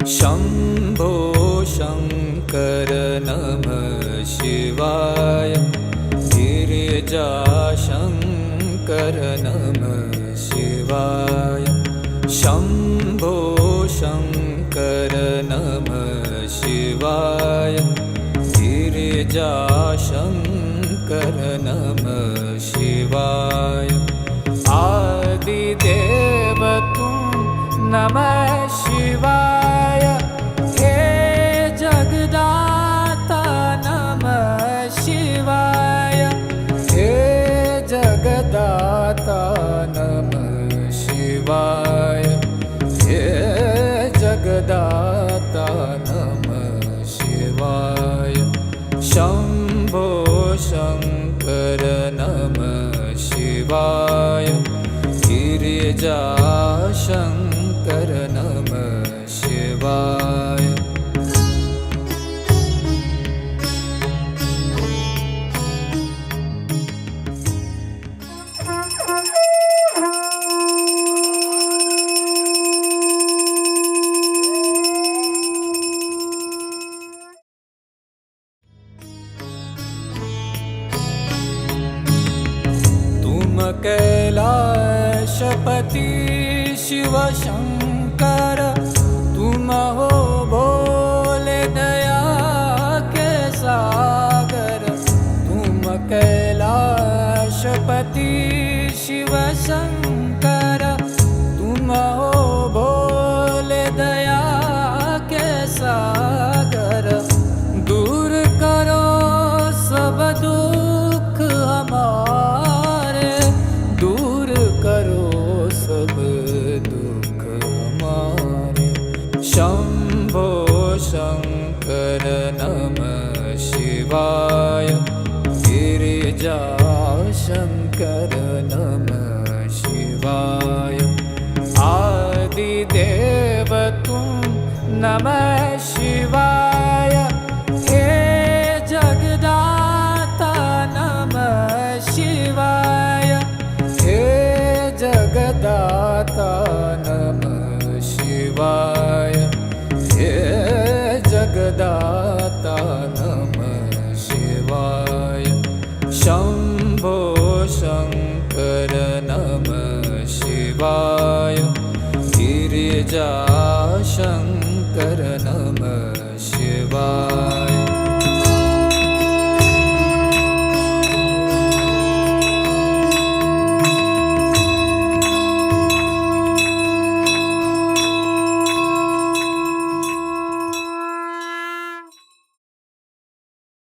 शम्भो शङ्कर नमः शिवाय। गिरिजाशङ्कर नमः शिवाय। शम्भो शङ्कर नमः शिवाय। गिरिजाशङ्कर नमः शिवाय। आदिदेव तुम नमः शिवाय। हे जगदाता नमः शिवाय। हे जगदाता नमः शिवाय। हे जगदाता नमः शिवाय। शम्भो शङ्कर नमः शिवाय। गिरिजाशङ्कर नमः शिवाय। तुम कैलाशपति शिव शंकर। तुम हो भोले दया के सागर। तुम कैलाशपति शिव शंकर। तुम हो भोले दया के सागर। दूर करो सब दुख हमारे। दूर करो सब दुख हमारे। शम्भो शङ्कर नमः शिवाय। गिरिजाशङ्कर नमः शिवाय। आदिदेव तुम नमः शिवाय। हे जगदाता नमः शिवाय। हे जगदाता नमः शिवाय। हे जगदाता नमः शिवाय। शम्भो शङ्कर नमः शिवाय। गिरिजाशङ्कर नमः शिवाय।